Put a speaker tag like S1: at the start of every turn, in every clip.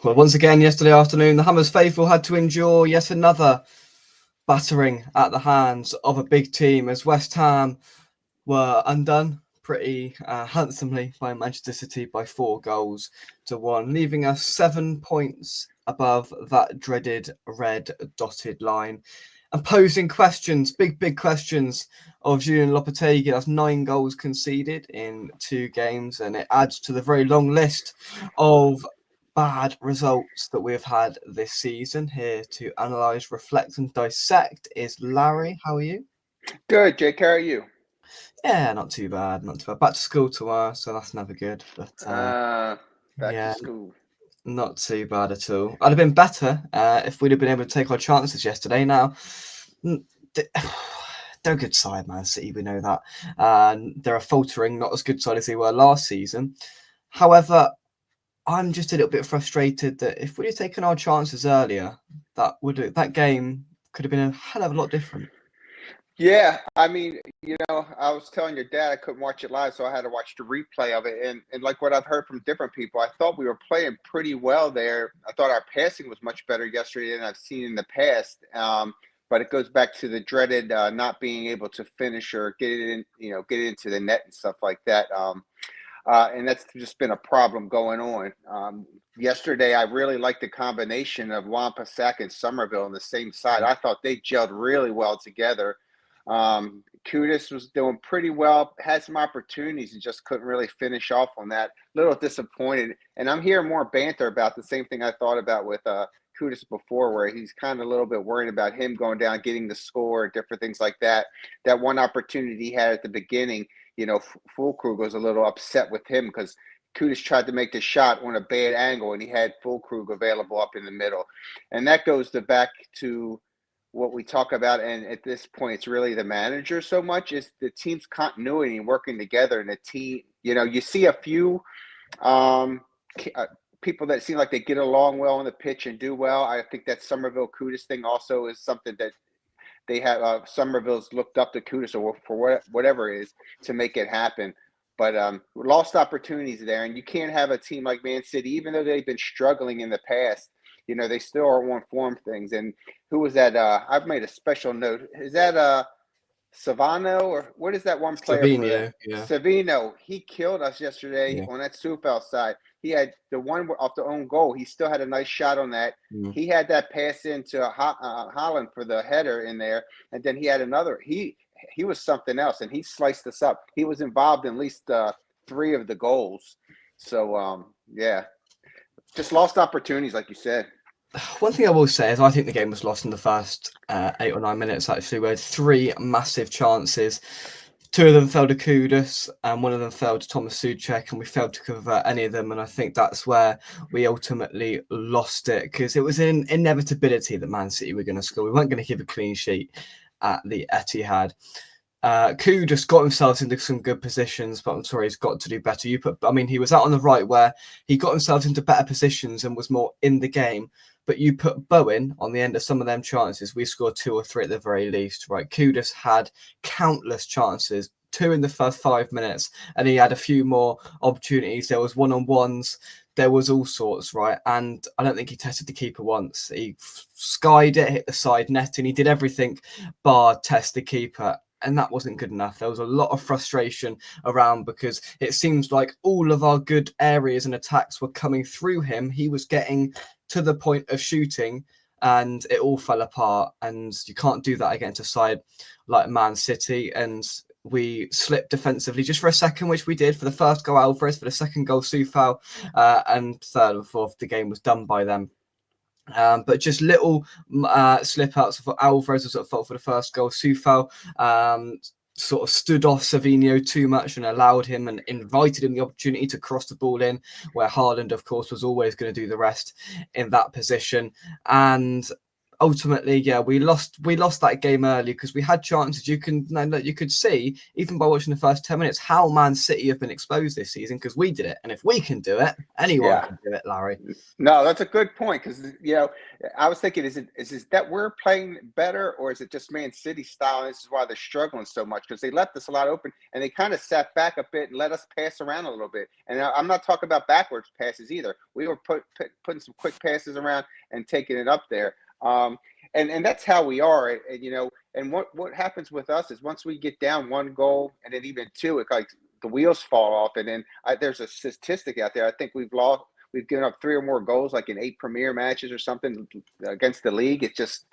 S1: Well, once again, yesterday afternoon, the Hammers faithful had to endure yet another battering at the hands of a big team as West Ham were undone pretty handsomely by Manchester City by 4-1, leaving us 7 points above that dreaded red dotted line and posing questions, big questions of Julian Lopetegui. That's 9 goals conceded in 2 games, and it adds to the very long list of bad results that we've had this season. Here to analyse, reflect and dissect is Larry. How are you?
S2: Good, Jake. How are you?
S1: Yeah, not too bad. Back to school tomorrow, so that's never good. But
S2: Back to
S1: yeah,
S2: school.
S1: not too bad at all. I'd have been better if we'd have been able to take our chances yesterday. Now, they're a good side, Man City. We know that. They're a faltering, not as good side as they were last season. However, I'm just a little bit frustrated that if we'd have taken our chances earlier, that game could have been a hell of a lot different.
S2: Yeah, I mean, I was telling your dad I couldn't watch it live, so I had to watch the replay of it. And like what I've heard from different people, I thought we were playing pretty well there. I thought our passing was much better yesterday than I've seen in the past. But it goes back to the dreaded not being able to finish or get it in, get it into the net and stuff like that. And that's just been a problem going on. Yesterday, I really liked the combination of Wan-Bissaka and Somerville on the same side. I thought they gelled really well together. Kudus was doing pretty well, had some opportunities and just couldn't really finish off on that. A little disappointed. And I'm hearing more banter about the same thing I thought about with Kudus before, where he's kind of a little bit worried about him going down, getting the score, different things like that. That one opportunity he had at the beginning, Fulkrug was a little upset with him because Kudus tried to make the shot on a bad angle and he had Fulkrug available up in the middle. And that goes back to what we talk about, and at this point it's really the manager so much, is the team's continuity and working together. And the team, you see a few people that seem like they get along well on the pitch and do well. I think that Somerville Kudus thing also is something that they have. Somerville's looked up to Kudus or for whatever it is to make it happen. But lost opportunities there, and you can't have a team like Man City, even though they've been struggling in the past. They still are on form things. And who was that? I've made a special note. Is that Savano, or what is that one player for that?
S1: Yeah.
S2: Savino. He killed us yesterday on that soup outside. He had the one off the own goal. He still had a nice shot on that. He had that pass into Holland for the header in there, and then he had another. He was something else, and he sliced us up. He was involved in at least 3 of the goals. So yeah, just lost opportunities, like you said.
S1: One thing I will say is I think the game was lost in the first 8 or 9 minutes, actually. We had 3 massive chances. 2 of them fell to Kudus and 1 of them fell to Thomas Souček, and we failed to convert any of them. And I think that's where we ultimately lost it, because it was an inevitability that Man City were going to score. We weren't going to keep a clean sheet at the Etihad. Kudus got himself into some good positions, but I'm sorry, he's got to do better. He was out on the right where he got himself into better positions and was more in the game. But you put Bowen on the end of some of them chances, we scored 2 or 3 at the very least, right? Kudus had countless chances, 2 in the first 5 minutes, and he had a few more opportunities. There was one-on-ones, there was all sorts, right? And I don't think he tested the keeper once. He skied it, hit the side net, and he did everything bar test the keeper. And that wasn't good enough. There was a lot of frustration around because it seems like all of our good areas and attacks were coming through him. He was getting to the point of shooting and it all fell apart. And you can't do that against a side like Man City. And we slipped defensively just for a second, which we did. For the first goal, Alvarez. For the second goal, Soufal. And third and fourth, the game was done by them. But just little slip outs for Alvarez was at fault for the first goal. Soufal sort of stood off Savinho too much and allowed him and invited him the opportunity to cross the ball in, where Haaland, of course, was always going to do the rest in that position. And ultimately, yeah, we lost that game early because we had chances. You could see even by watching the first 10 minutes how Man City have been exposed this season because we did it, and if we can do it, anyone
S2: Yeah.
S1: can do it, Larry.
S2: No, that's a good point because I was thinking, is it that we're playing better, or is it just Man City style? And this is why they're struggling so much because they left us a lot open and they kind of sat back a bit and let us pass around a little bit. And I'm not talking about backwards passes either. We were putting some quick passes around and taking it up there. And that's how we are. And what happens with us is once we get down one goal and then even two, it like the wheels fall off. And then there's a statistic out there. I think we've given up 3 or more goals, like in 8 Premier matches or something against the league. It's just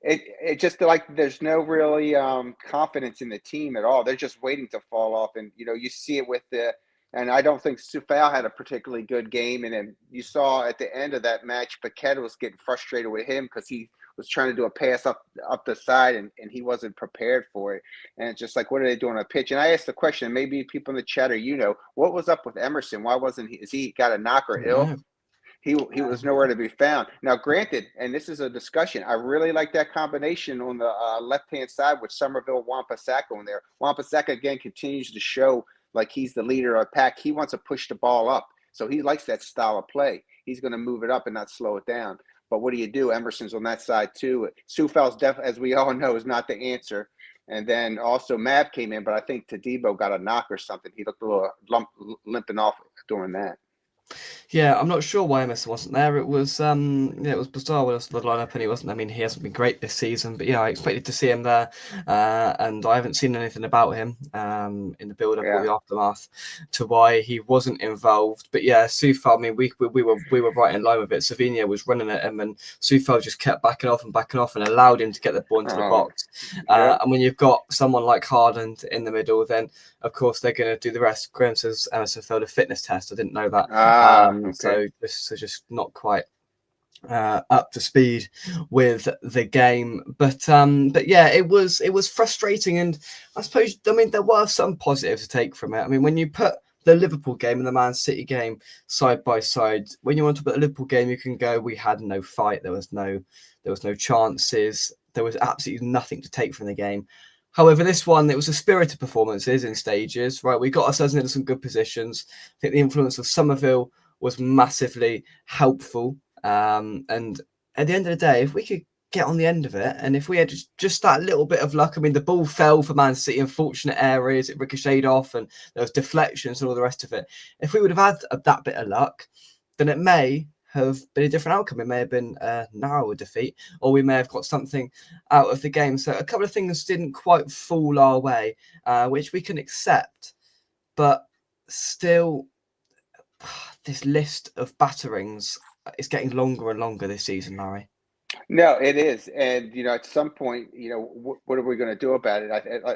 S2: it just like there's no really confidence in the team at all. They're just waiting to fall off, and you see it with and I don't think Sufal had a particularly good game. And then you saw at the end of that match, Paqueta was getting frustrated with him because he was trying to do a pass up the side and he wasn't prepared for it. And it's just like, what are they doing on a pitch? And I asked the question, maybe people in the chat or what was up with Emerson? Why wasn't he? Is he got a knock or ill?
S1: No.
S2: He was nowhere to be found. Now, granted, and this is a discussion, I really like that combination on the left-hand side with Somerville, Wan-Bissaka in there. Wan-Bissaka, again, continues to show like he's the leader of the pack. He wants to push the ball up. So he likes that style of play. He's going to move it up and not slow it down. But what do? Emerson's on that side too. Sufal's as we all know, is not the answer. And then also Mav came in, but I think Tadibo got a knock or something. He looked a little limping off during that.
S1: Yeah, I'm not sure why Emerson wasn't there. It was it was bizarre when I saw the lineup and he wasn't. I mean, he hasn't been great this season, but yeah, I expected to see him there, and I haven't seen anything about him in the build-up or the aftermath to why he wasn't involved. But yeah, Sufal, I mean, we were right in line with it. Savinho was running at him, and Sufal just kept backing off and allowed him to get the ball into the box. And when you've got someone like Haaland in the middle, then of course they're going to do the rest. Graham says Emerson failed a fitness test. I didn't know that.
S2: Okay.
S1: So this is just not quite up to speed with the game, but yeah, it was frustrating, and I suppose there were some positives to take from it. I mean, when you put the Liverpool game and the Man City game side by side, when you want to put the Liverpool game, you can go, we had no fight, there was no chances, there was absolutely nothing to take from the game. However, this one, it was a spirited performances in stages, right? We got ourselves into some good positions. I think the influence of Somerville was massively helpful. And at the end of the day, if we could get on the end of it, and if we had just that little bit of luck, I mean, the ball fell for Man City in fortunate areas, it ricocheted off, and there was deflections and all the rest of it. If we would have had that bit of luck, then it may have been a different outcome. It may have been a narrower defeat, or we may have got something out of the game. So a couple of things didn't quite fall our way, which we can accept, but still, this list of batterings is getting longer and longer this season, Larry.
S2: No, it is. And, at some point, what are we going to do about it?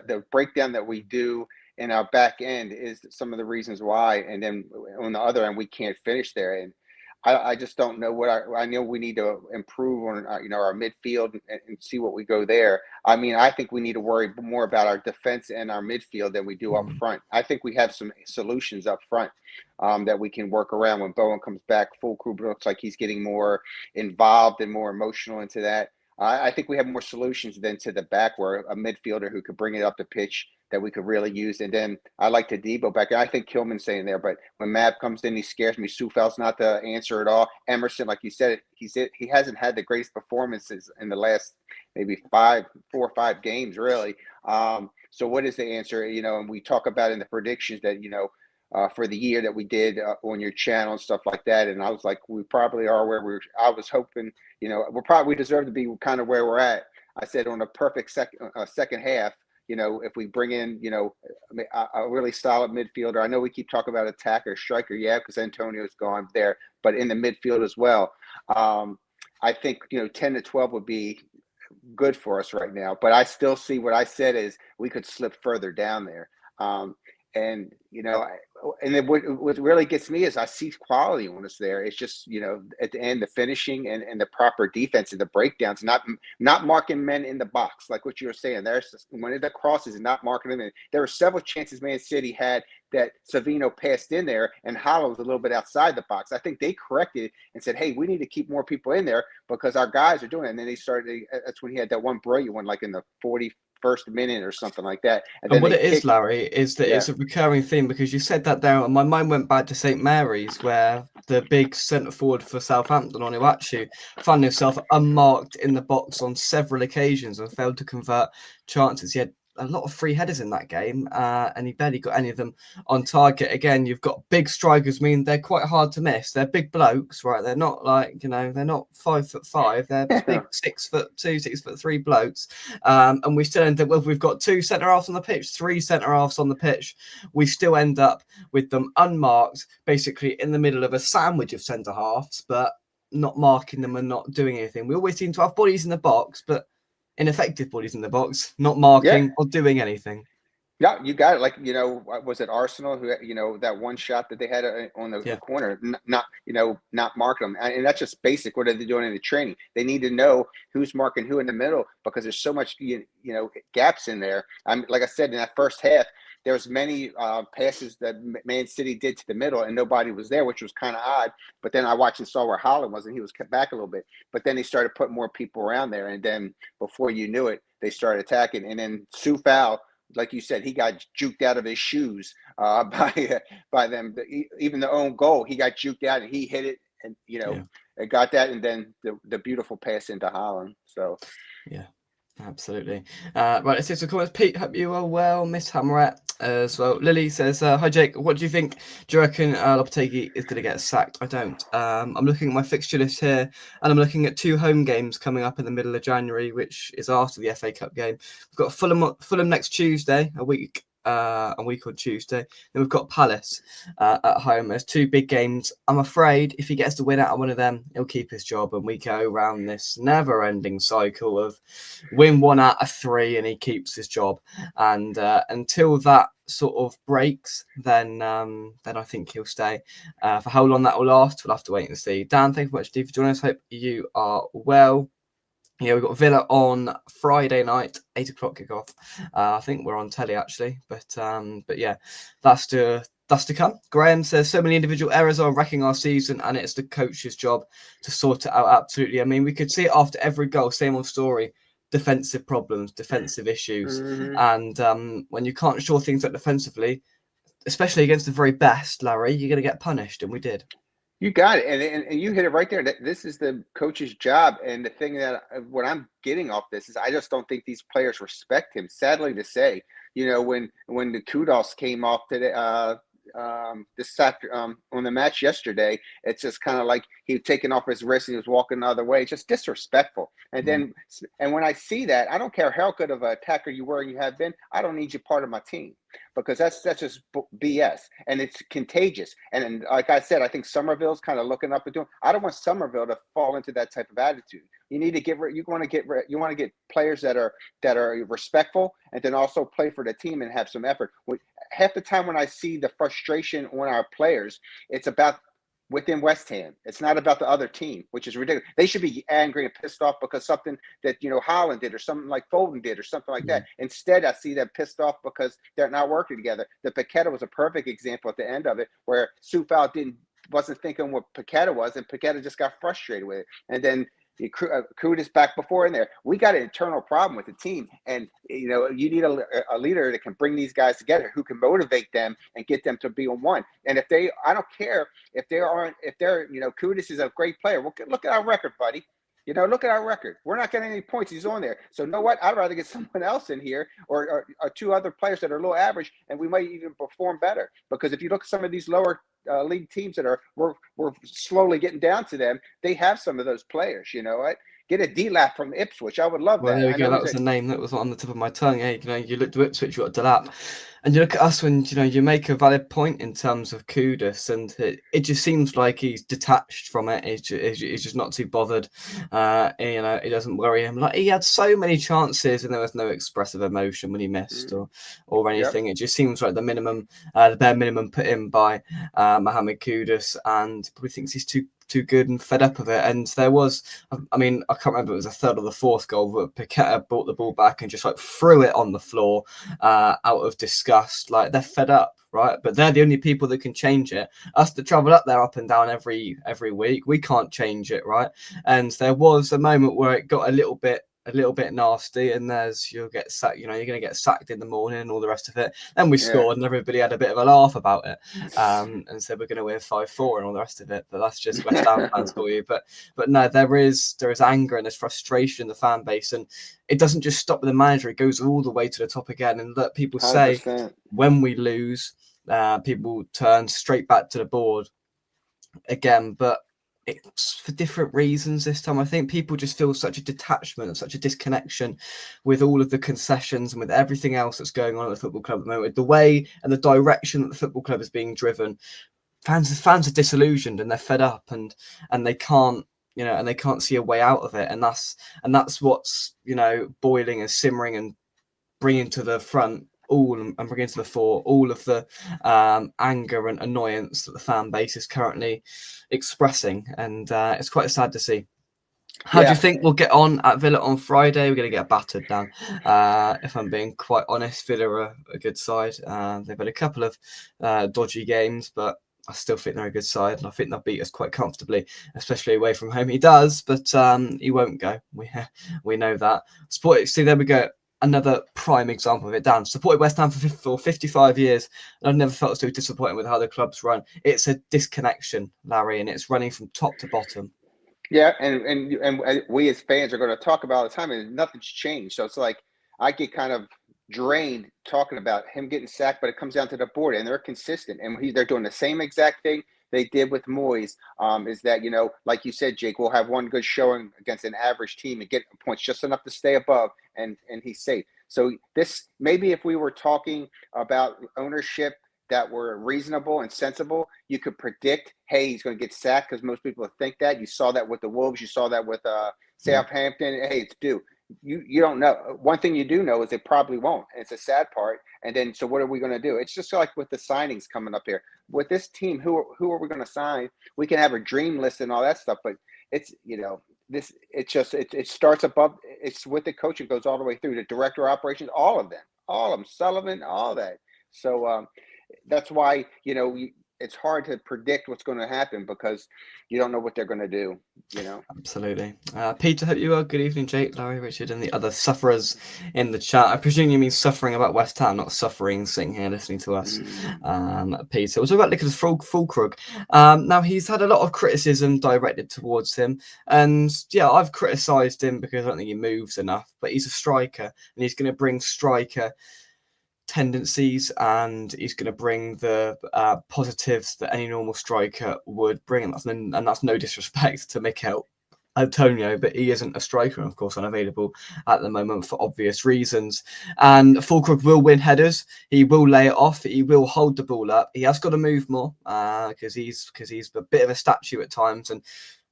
S2: The breakdown that we do in our back end is some of the reasons why. And then on the other end, we can't finish there. And I just don't know I know we need to improve on, our midfield and see what we go there. I mean, I think we need to worry more about our defense and our midfield than we do up front. I think we have some solutions up front that we can work around when Bowen comes back. Full crew looks like he's getting more involved and more emotional into that. I think we have more solutions than to the back, where a midfielder who could bring it up the pitch that we could really use. And then I like Tadibo back. I think Kilman's saying there, but when Mav comes in, he scares me. Sufal's not the answer at all. Emerson, like you said, he hasn't had the greatest performances in the last maybe 4 or 5 games, really. So what is the answer? And we talk about in the predictions that, for the year that we did on your channel and stuff like that. And I was like, we probably are where I was hoping, we deserve to be kind of where we're at. I said on a perfect second half, if we bring in, a really solid midfielder. I know we keep talking about attacker, striker, because Antonio's gone there, but in the midfield as well. I think, 10 to 12 would be good for us right now. But I still see what I said is we could slip further down there. And what really gets me is I see quality when it's there. It's just at the end, the finishing and the proper defense and the breakdowns, not marking men in the box like what you were saying. There's when the crosses and not marking them in. There were several chances Man City had that Savino passed in there, and Holland was a little bit outside the box. I think they corrected and said, "Hey, we need to keep more people in there because our guys are doing it." And then they started. That's when he had that one brilliant one, like in the 41st minute or something like that. And then
S1: what
S2: they
S1: it is, Larry, is that
S2: Yeah.
S1: it's a recurring theme, because you said that there, and my mind went back to St Mary's, where the big centre forward for Southampton, Onuachu, found himself unmarked in the box on several occasions and failed to convert chances. He had a lot of free headers in that game, and he barely got any of them on target. Again, you've got big strikers. I mean, they're quite hard to miss. They're big blokes, right? They're not like, they're not 5'5". They're big 6'2", 6'3" blokes. And we still end up with, we've got 2 centre halves on the pitch, 3 centre halves on the pitch. We still end up with them unmarked, basically in the middle of a sandwich of centre halves, but not marking them and not doing anything. We always seem to have bodies in the box, but ineffective bodies in the box, not marking or doing anything.
S2: Yeah, you got it. Like, was it Arsenal who, that one shot that they had on the corner, not marking them. And that's just basic. What are they doing in the training? They need to know who's marking who in the middle, because there's so much, gaps in there. Like I said, in that first half, there was many passes that Man City did to the middle and nobody was there, which was kind of odd. But then I watched and saw where Holland was, and he was cut back a little bit. But then they started putting more people around there. And then before you knew it, they started attacking. And then Soufal, like you said, he got juked out of his shoes by them. Even the own goal, he got juked out and he hit it, and it got that, and then the beautiful pass into Holland. So
S1: yeah, absolutely. Right, let's see some comments. Pete, hope you are well. Miss Hamrat as well. Lily says, "Hi Jake, what do you think? Do you reckon Lopetegui is going to get sacked?" I don't. I'm looking at my fixture list here, and I'm looking at 2 home games coming up in the middle of January, which is after the FA Cup game. We've got Fulham next Tuesday, a week on Tuesday. Then we've got Palace at home. There's 2 big games. I'm afraid if he gets to win out of one of them, he'll keep his job, and we go around this never-ending cycle of win 1 out of 3 and he keeps his job. And until that sort of breaks, then I think he'll stay. For how long that will last, we'll have to wait and see. Dan, thank you very much, Steve, for joining us. Hope you are well. Yeah, we've got Villa on Friday night, 8 o'clock kickoff. I think we're on telly actually, but yeah, that's to come. Graham says, so many individual errors are wrecking our season, and it's the coach's job to sort it out. Absolutely. I mean, we could see it after every goal, same old story. Defensive problems, defensive issues, and when you can't shore things up defensively, especially against the very best, Larry, you're going to get punished, and we did.
S2: You got it, and you hit it right there. This is the coach's job, and the thing that what I'm getting off this is I just don't think these players respect him. Sadly to say, when the kudos came off today, on the match yesterday, it's just kind of like he was taking off his wrist and he was walking the other way. It's just disrespectful. And when I see that, I don't care how good of an attacker you were and you have been, I don't need you part of my team, because that's just BS, and it's contagious. And like I said, I think Somerville's kind of looking up and doing. I don't want Somerville to fall into that type of attitude. You need to you want to get players that are respectful, and then also play for the team and have some effort. Half the time when I see the frustration on our players, it's about within West Ham. It's not about the other team, which is ridiculous. They should be angry and pissed off because something that, Holland did or something like Foden did or something like that. Instead, I see them pissed off because they're not working together. The Paqueta was a perfect example at the end of it, where Soufal wasn't thinking what Paqueta was, and Paqueta just got frustrated with it. And then Kudus back before in there. We got an internal problem with the team, and you need a leader that can bring these guys together, who can motivate them and get them to be on one. And I don't care if they're Kudus is a great player. Well, look at our record, buddy. Look at our record. We're not getting any points. He's on there. So, you know what? I'd rather get someone else in here or 2 other players that are a little average, and we might even perform better. Because if you look at some of these lower league teams that we're slowly getting down to them, they have some of those players. You know what? Get a D-Lap from Ipswich. I would love that.
S1: Well, there we go. That was the name that was on the tip of my tongue. Hey, you looked to Ipswich, you got Delap. And you look at us when you make a valid point in terms of Kudus, and it just seems like he's detached from it. He's just not too bothered. It doesn't worry him. Like, he had so many chances, and there was no expressive emotion when he missed or anything.
S2: Yep.
S1: It just seems like the bare minimum put in by Mohamed Kudus, and probably thinks he's too good and fed up of it. And there was, I can't remember, it was the third or the fourth goal, but Paqueta brought the ball back and just like threw it on the floor out of disgust. Like, they're fed up, right? But they're the only people that can change it. Us that travel up there up and down every week, we can't change it, right? And there was a moment where it got a little bit nasty, and you'll get sacked. You're going to get sacked in the morning and all the rest of it. Then we scored, and everybody had a bit of a laugh about it, and said we're going to win 5-4 and all the rest of it. But that's just West Ham fans for you. But no, there is anger and there's frustration in the fan base, and it doesn't just stop with the manager. It goes all the way to the top again. And that people say
S2: 100%.
S1: when we lose, people turn straight back to the board again, but it's for different reasons this time. I think people just feel such a detachment and such a disconnection with all of the concessions and with everything else that's going on at the football club at the moment, the way and the direction that the football club is being driven. Fans are disillusioned, and they're fed up, and they can't and they can't see a way out of it, and that's what's boiling and simmering and bringing to the front and bringing to the fore all of the anger and annoyance that the fan base is currently expressing, and it's quite sad to see. How do you think we'll get on at Villa on Friday? We're going to get battered down. If I'm being quite honest, Villa are a good side. They've had a couple of dodgy games, but I still think they're a good side, and I think they'll beat us quite comfortably, especially away from home. He does, but he won't go. We know that. See, there we go. Another prime example of it, Dan. Supported West Ham for 55 years, and I've never felt so disappointed with how the club's run. It's a disconnection, Larry, and it's running from top to bottom.
S2: Yeah, and we as fans are going to talk about all the time, and nothing's changed. So it's like I get kind of drained talking about him getting sacked, but it comes down to the board, and they're consistent, and they're doing the same exact thing they did with Moyes. Is that like you said, Jake, we'll have one good showing against an average team and get points just enough to stay above, and he's safe. So this maybe if we were talking about ownership that were reasonable and sensible, you could predict, hey, he's going to get sacked because most people think that. You saw that with the Wolves. You saw that with Southampton. Hey, it's due. You don't know. One thing you do know is they probably won't. And it's a sad part. And then, so what are we going to do? It's just like with the signings coming up here. With this team, who are we going to sign? We can have a dream list and all that stuff, but it's, it starts above. It's with the coach. It goes all the way through the director of operations, all of them, Sullivan, all that. So, that's why it's hard to predict what's going to happen because you don't know what they're going to do.
S1: Absolutely. Peter, hope you are. Good evening, Jake, Larry, Richard, and the other sufferers in the chat. I presume you mean suffering about West Ham, not suffering sitting here listening to us. Peter, we'll talk about Nicholas Fulkrug. Now, he's had a lot of criticism directed towards him, and I've criticised him because I don't think he moves enough, but he's a striker, and he's going to bring striker tendencies, and he's going to bring the positives that any normal striker would bring, and that's no disrespect to Mikel Antonio, but he isn't a striker, and of course unavailable at the moment for obvious reasons. And Fulkrug will win headers, he will lay it off, he will hold the ball up. He has got to move more because he's a bit of a statue at times and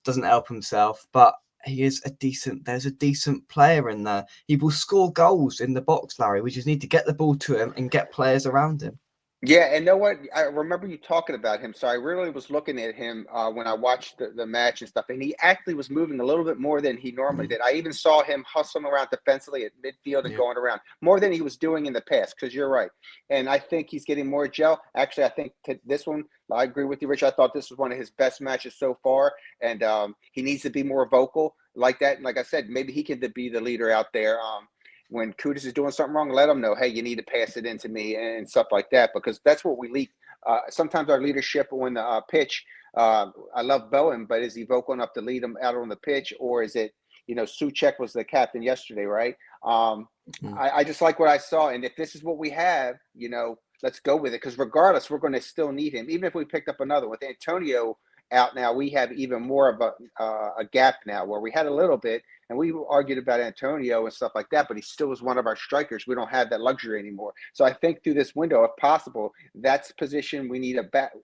S1: doesn't help himself, but there's a decent player in there. He will score goals in the box, Larry. We just need to get the ball to him and get players around him.
S2: Yeah, and know what? I remember you talking about him, so I really was looking at him when I watched the match and stuff, and he actually was moving a little bit more than he normally did. I even saw him hustling around defensively at midfield and going around more than he was doing in the past, because you're right. And I think he's getting more gel. Actually, I think this one, I agree with you, Rich. I thought this was one of his best matches so far, and he needs to be more vocal like that. And like I said, maybe he can be the leader out there. When Kudus is doing something wrong, let him know, hey, you need to pass it in to me and stuff like that, because that's what we leak. Sometimes our leadership on the pitch, I love Bowen, but is he vocal enough to lead him out on the pitch, or is it, Souček was the captain yesterday, right? I just like what I saw, and if this is what we have, let's go with it, because regardless, we're going to still need him, even if we picked up another. With Antonio out now, we have even more of a gap now, where we had a little bit, and we argued about Antonio and stuff like that, but he still is one of our strikers. We don't have that luxury anymore. So I think through this window, if possible, that's position we need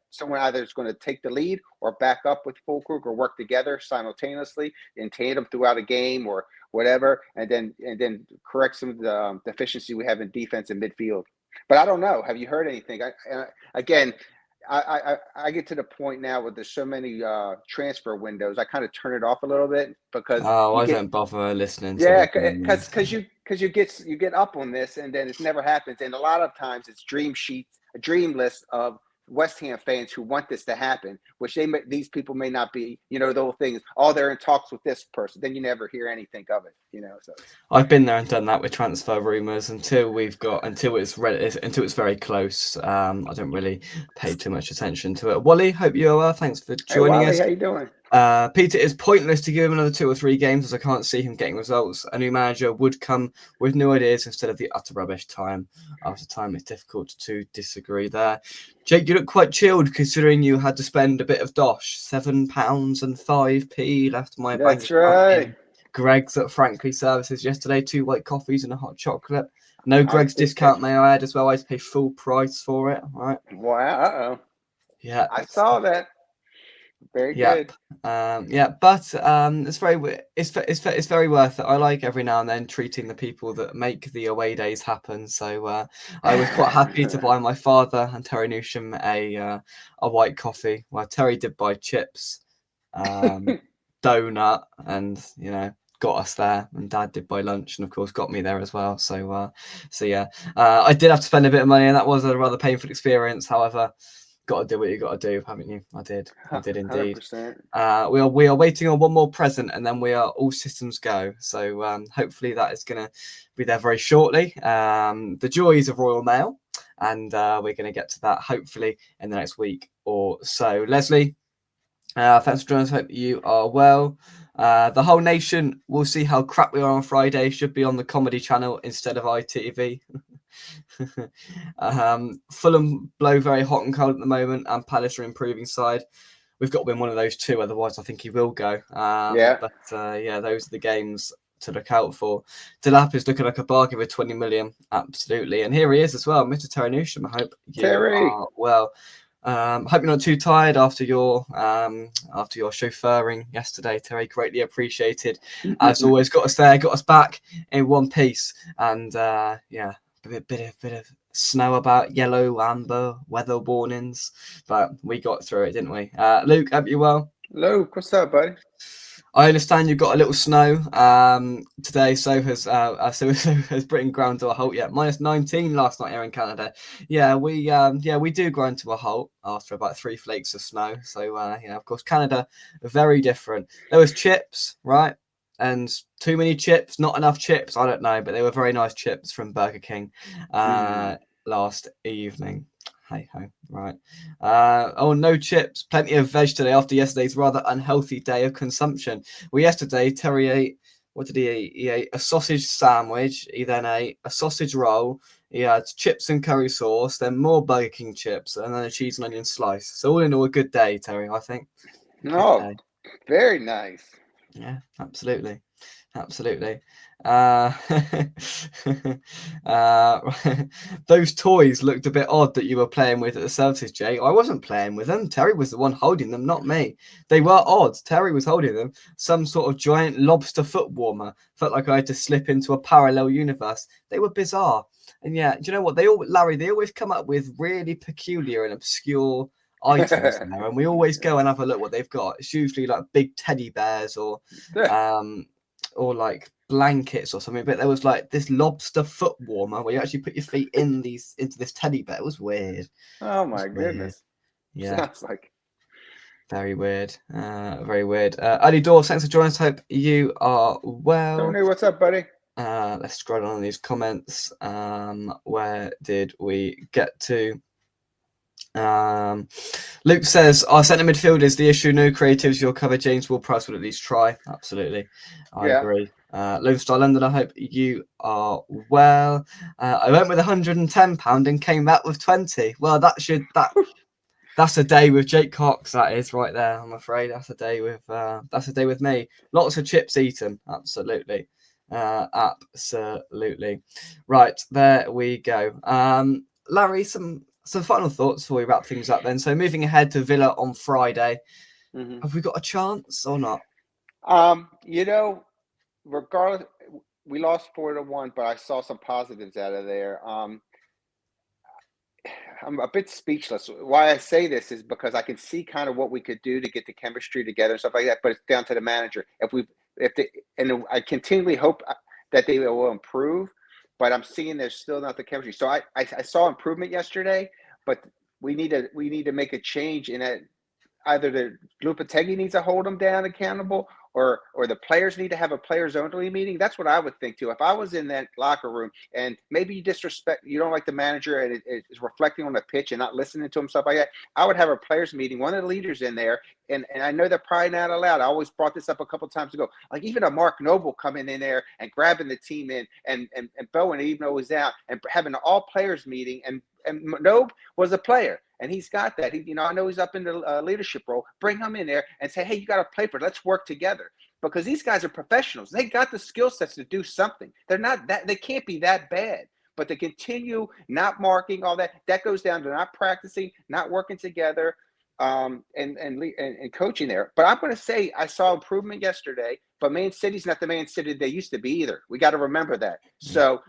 S2: someone either is going to take the lead or back up with Fulkrug, or work together simultaneously in tandem throughout a game or whatever, and then correct some of the deficiency we have in defense and midfield. But I don't know. Have you heard anything? I get to the point now where there's so many transfer windows. I kind of turn it off a little bit, because
S1: I don't bother listening to
S2: yeah,
S1: it.
S2: because you get up on this, and then it never happens. And a lot of times it's dream sheets, a dream list of West Ham fans who want this to happen, which these people may not be. You know, the whole thing is, oh, they're in talks with this person. Then you never hear anything of it. You know, so
S1: I've been there and done that with transfer rumours until it's very close. I don't really pay too much attention to it. Wally, hope you're well. Thanks for joining
S2: Wally,
S1: us.
S2: how you doing?
S1: Peter, it's pointless to give him another 2 or 3 games, as I can't see him getting results. A new manager would come with new ideas instead of the utter rubbish. Time after time. It's difficult to disagree there. Jake, you look quite chilled considering you had to spend a bit of dosh. £7 and 5p left my bank.
S2: That's right.
S1: Greg's at Frankly Services yesterday, 2 white coffees and a hot chocolate. No Greg's discount, may I add, as well. I pay full price for it. Right.
S2: Wow.
S1: Yeah.
S2: I saw that. Very good.
S1: But it's very worth it. I like every now and then treating the people that make the away days happen. So I was quite happy to buy my father and Terry Newsham a white coffee. Well, Terry did buy chips, donut, and got us there, and Dad did buy lunch, and of course got me there as well. So yeah, I did have to spend a bit of money, and that was a rather painful experience. However, got to do what you got to do, haven't you? I did indeed. 100%. We are waiting on one more present, and then we are all systems go. So hopefully that is going to be there very shortly. The joys of Royal Mail, and we're going to get to that hopefully in the next week or so. Leslie, thanks for joining us. Hope you are well. The whole nation will see how crap we are on Friday. Should be on the Comedy Channel instead of ITV. Fulham blow very hot and cold at the moment, and Palace are improving side. We've got to win one of those 2, otherwise I think he will go. But those are the games to look out for. Delap is looking like a bargain with 20 million, absolutely. And here he is as well, Mr. Terry Newsham. I hope you are well. Hope you're not too tired after your chauffeuring yesterday, Terry. Greatly appreciated. As always, got us there, got us back in one piece, and a bit of snow about, yellow, amber weather warnings, but we got through it, didn't we? Luke, hope you well.
S2: Luke, what's up, buddy?
S1: I understand you've got a little snow today. So has Britain ground to a halt. Yeah, -19 last night here in Canada. Yeah, we do grind to a halt after about 3 flakes of snow. So of course, Canada very different. There was chips, right? And too many chips, not enough chips. I don't know, but they were very nice chips from Burger King last evening. Hey ho, right. No chips, plenty of veg today after yesterday's rather unhealthy day of consumption. Well, yesterday Terry ate, what did he eat? He ate a sausage sandwich. He then ate a sausage roll. He had chips and curry sauce, then more Burger King chips, and then a cheese and onion slice. So all in all, a good day, Terry, I think.
S2: Oh, very nice.
S1: Yeah, absolutely. Those toys looked a bit odd that you were playing with at the services, Jay. I wasn't playing with them. Terry was the one holding them, not me. They were odd. Terry was holding them. Some sort of giant lobster foot warmer. Felt like I had to slip into a parallel universe. They were bizarre. And yeah, do you know what? They always come up with really peculiar and obscure items there, and we always go and have a look what they've got. It's usually like big teddy bears or like blankets or something, but there was like this lobster foot warmer where you actually put your feet into this teddy bear. It was weird.
S2: Oh my goodness.
S1: Yeah,
S2: sounds like
S1: very weird. Very weird. Ali Dawes, thanks for joining us. Hope you are well.
S2: Tony, what's up, buddy?
S1: Let's scroll on these comments. Where did we get to? Luke says our centre midfield is the issue. No creatives. You'll cover. James Ward-Prowse will at least try. Absolutely, I agree. Lone Star London, I hope you are well. I went with £110 and came back with 20. Well, that That's a day with Jake Cox. That is right there. I'm afraid that's a day with me. Lots of chips eaten. Absolutely. Absolutely. Right, there we go. Larry, some final thoughts before we wrap things up then. So moving ahead to Villa on Friday.
S2: Mm-hmm.
S1: Have we got a chance or not?
S2: Regardless, we lost 4-1, but I saw some positives out of there. I'm a bit speechless. Why I say this is because I can see kind of what we could do to get the chemistry together and stuff like that, but it's down to the manager. And I continually hope that they will improve, but I'm seeing there's still not the chemistry. So I saw improvement yesterday, but we need to make a change in that. Either the Lopetegui needs to hold them down accountable, or the players need to have a players only meeting. That's what I would think too. If I was in that locker room and maybe you don't like the manager and it is reflecting on the pitch and not listening to him, stuff like that, I would have a players meeting, one of the leaders in there. And I know they're probably not allowed. I always brought this up a couple of times ago. Like even a Mark Noble coming in there and grabbing the team in and Bowen, even though he was out, and having an all players meeting. And Noble was a player, and he's got that. I know he's up in the leadership role. Bring him in there and say, hey, you got to play for it. Let's work together, because these guys are professionals. They got the skill sets to do something. They can't be that bad. But to continue not marking all that goes down to not practicing, not working together, and coaching there. But I'm going to say I saw improvement yesterday, but Man City's not the Man City they used to be either. We got to remember that. So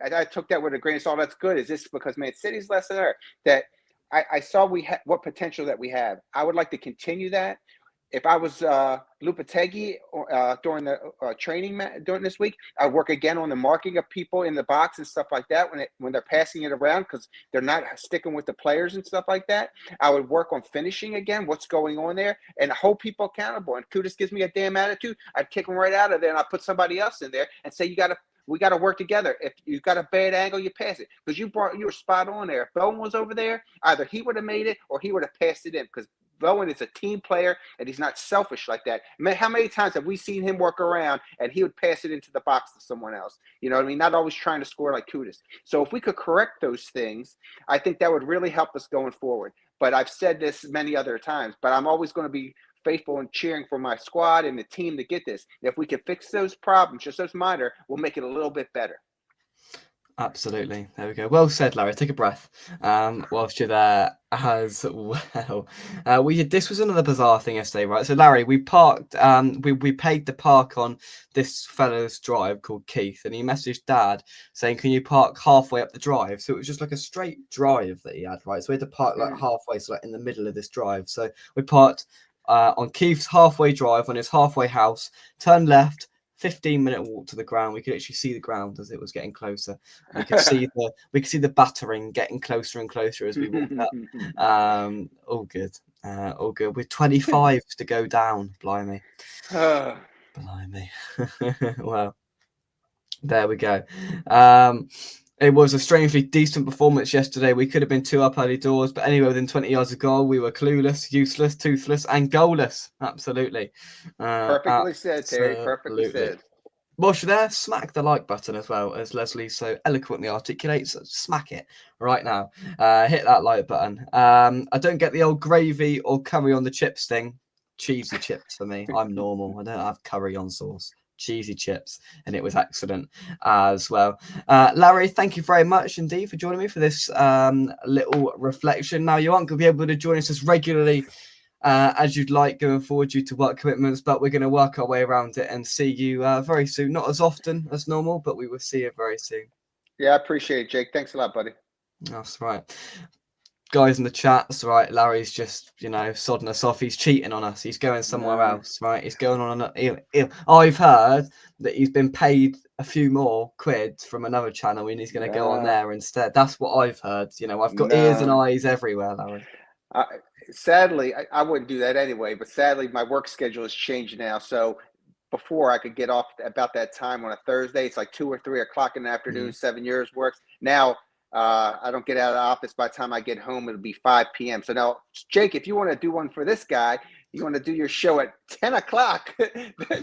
S2: I took that with a grain of salt. That's good. Is this because Man City's less there? That I saw what potential that we have. I would like to continue that. If I was Lopetegui during the training during this week, I'd work again on the marking of people in the box and stuff like that when they're passing it around, because they're not sticking with the players and stuff like that. I would work on finishing again, what's going on there, and hold people accountable. And Kudus gives me a damn attitude, I'd kick him right out of there, and I'd put somebody else in there and say, we got to work together. If you got a bad angle, you pass it, because you were spot on there. If Bowen was over there, either he would have made it or he would have passed it in, because Bowen is a team player and he's not selfish like that. How many times have we seen him work around and he would pass it into the box to someone else? You know what I mean? Not always trying to score like Kudus. So if we could correct those things, I think that would really help us going forward. But I've said this many other times, but I'm always going to be faithful and cheering for my squad and the team to get this. If we can fix those problems, just those minor, we'll make it a little bit better.
S1: Absolutely. There we go. Well said, Larry. Take a breath whilst you're there as well. This was another bizarre thing yesterday, right? So, Larry, we parked. We paid to park on this fella's drive called Keith, and he messaged Dad saying, "Can you park halfway up the drive?" So it was just like a straight drive that he had, right? So we had to park like halfway, so like in the middle of this drive. So we parked on Keith's halfway drive on his halfway house. Turned left. 15-minute walk to the ground. We could actually see the ground as it was getting closer. We could see the battering getting closer and closer as we walked up. All good. All good. With 25 to go down. Blimey. Blimey. Well, there we go. It was a strangely decent performance yesterday. We could have been 2 up early doors, but anyway, within 20 yards of goal, we were clueless, useless, toothless, and goalless. Absolutely.
S2: Perfectly said, Terry. Perfectly said.
S1: Whilst you're there, smack the like button as well, as Leslie so eloquently articulates. Smack it right now. Hit that like button. I don't get the old gravy or curry on the chips thing. Cheesy chips for me. I'm normal. I don't have curry on sauce. Cheesy chips, and it was excellent as well. Larry, thank you very much indeed for joining me for this little reflection. Now, you aren't going to be able to join us as regularly as you'd like going forward due to work commitments, but we're going to work our way around it and see you very soon. Not as often as normal, but we will see you very soon.
S2: Yeah, I appreciate it, Jake. Thanks a lot, buddy. That's
S1: right. Guys in the chat, that's right. Larry's just, sodding us off. He's cheating on us. He's going somewhere else, right? He's going on. I've heard that he's been paid a few more quid from another channel and he's going to go on there instead. That's what I've heard. I've got ears and eyes everywhere, Larry.
S2: Sadly, I wouldn't do that anyway, but sadly, my work schedule has changed now. So before I could get off about that time on a Thursday, it's like 2 or 3 o'clock in the afternoon, 7 years works. Now, I don't get out of the office. By the time I get home, it'll be 5 p.m. So now, Jake, if you want to do one for this guy, you want to do your show at 10 o'clock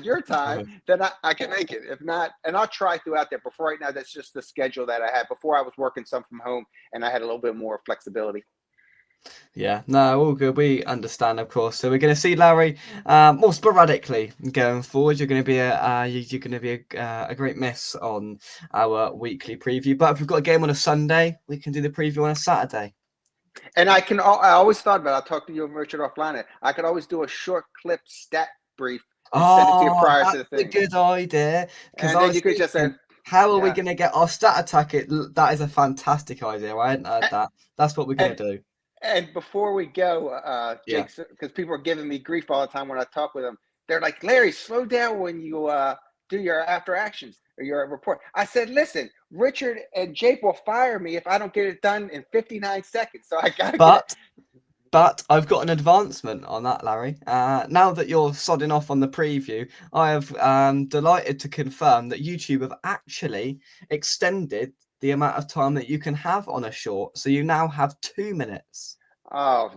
S2: your time, then I can make it. If not, and I'll try throughout there. But for right now, that's just the schedule that I had. Before I was working some from home, and I had a little bit more flexibility.
S1: Yeah, no, all good. We understand, of course. So we're going to see Larry more sporadically going forward. You're going to be you're going to be a great miss on our weekly preview. But if we've got a game on a Sunday, we can do the preview on a Saturday.
S2: And I always thought about it. I'll talk to you and Richard offline. I could always do a short clip stat brief and send it to you prior to the
S1: That's a
S2: thing.
S1: good idea. Because
S2: And
S1: I
S2: then
S1: was
S2: you could just say,
S1: thinking, how are we
S2: yeah.
S1: going to get our stat attack? That is a fantastic idea. I hadn't heard that. That's what we're going to do.
S2: And before we go,
S1: Yeah.
S2: Jake, because people are giving me grief all the time when I talk with them. They're like, Larry, slow down when you do your after actions or your report. I said, listen, Richard and Jake will fire me if I don't get it done in 59 seconds. So I got to get it.
S1: But I've got an advancement on that, Larry. Now that you're sodding off on the preview, I have delighted to confirm that YouTube have actually extended the amount of time that you can have on a short. So you now have 2 minutes.
S2: Oh,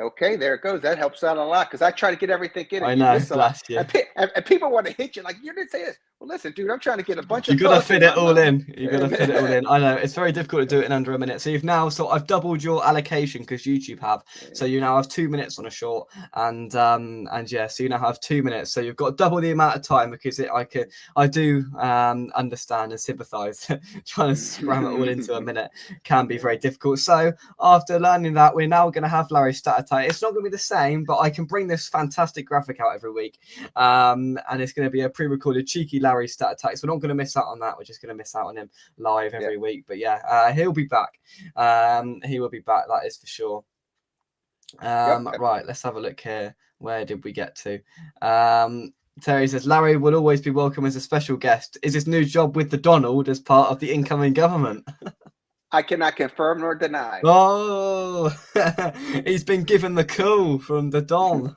S2: okay, there it goes. That helps out a lot because I try to get everything in
S1: I
S2: and you
S1: know,
S2: miss a lot.
S1: bless you.
S2: And people want to hit you like, you didn't say this. Well, listen, dude, I'm trying to get a bunch
S1: You
S2: of
S1: got to
S2: thoughts
S1: fit
S2: in
S1: it
S2: my
S1: all
S2: mind.
S1: in. You got to fit it all in. I know it's very difficult to do it in under a minute. So you've now I've doubled your allocation because YouTube have. So you now have 2 minutes on a short, and yeah, so you now have 2 minutes. So you've got double the amount of time because I do understand and sympathise. Trying to cram it all into a minute can be very difficult. So after learning that, we're now going to have Larry's stat attack. It's not going to be the same, but I can bring this fantastic graphic out every week, and it's going to be a pre-recorded cheeky Larry stat attack. So we're not going to miss out on that. We're just going to miss out on him live every week. But yeah, he'll be back. He will be back. That is for sure. Right, let's have a look here. Where did we get to? Terry says Larry will always be welcome as a special guest. Is his new job with the Donald as part of the incoming government?
S2: I cannot confirm nor deny.
S1: Oh, he's been given the call from the Don.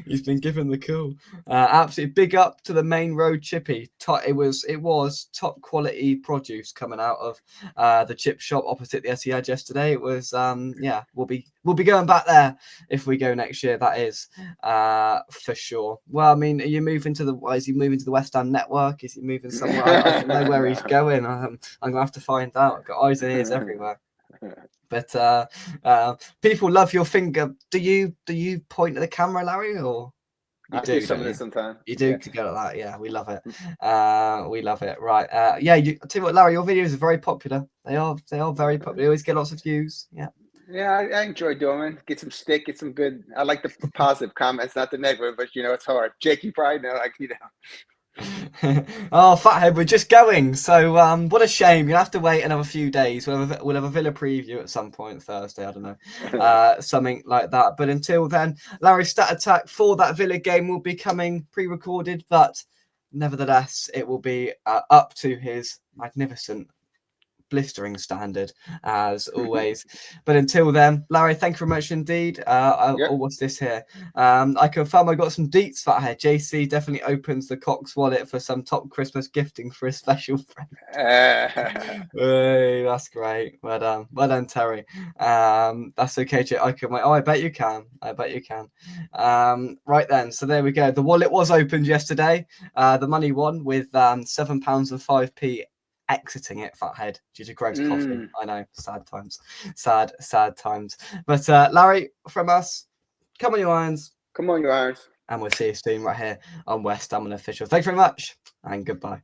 S1: He's been given the call. Absolutely big up to the main road chippy. It was top quality produce coming out of the chip shop opposite the Etihad yesterday. It was yeah, we'll be going back there if we go next year. That is for sure. Well, I mean, is he moving to the West Ham network? Is he moving somewhere? I don't know where he's going. I'm gonna have to find out. I've got eyes and ears everywhere. But people love your finger. Do you point at the camera, Larry, or
S2: I do some of this sometimes.
S1: You do to go like that. Yeah, we love it. We love it. Right. Yeah. I'll tell you what, Larry, your videos are very popular. They are very popular. They always get lots of views. Yeah.
S2: Yeah, I enjoy doing it. Get some stick, get some good. I like the positive comments, not the negative, but it's hard. Jake, you probably know,
S1: Oh, Fathead, we're just going. So what a shame. You'll have to wait another few days. We'll have a Villa preview at some point Thursday. I don't know, something like that. But until then, Larry's stat attack for that Villa game will be coming pre-recorded, but nevertheless, it will be up to his magnificent, blistering standard as always. But until then, Larry, thank you very much indeed. What's this here? I confirm I got some deets for here. JC definitely opens the Cox wallet for some top Christmas gifting for a special friend. Hey, that's great. Well done, Terry. That's okay, Jay. I can wait. Oh, I bet you can. Right then, so there we go. The wallet was opened yesterday. The money won with £7 and 5p exiting it, Fathead, due to Greg's coffee. I know, sad times. But Larry, from us, come on you irons.
S2: Come on you irons.
S1: And we'll see you soon right here on West Ham Unofficial. Thanks very much and goodbye.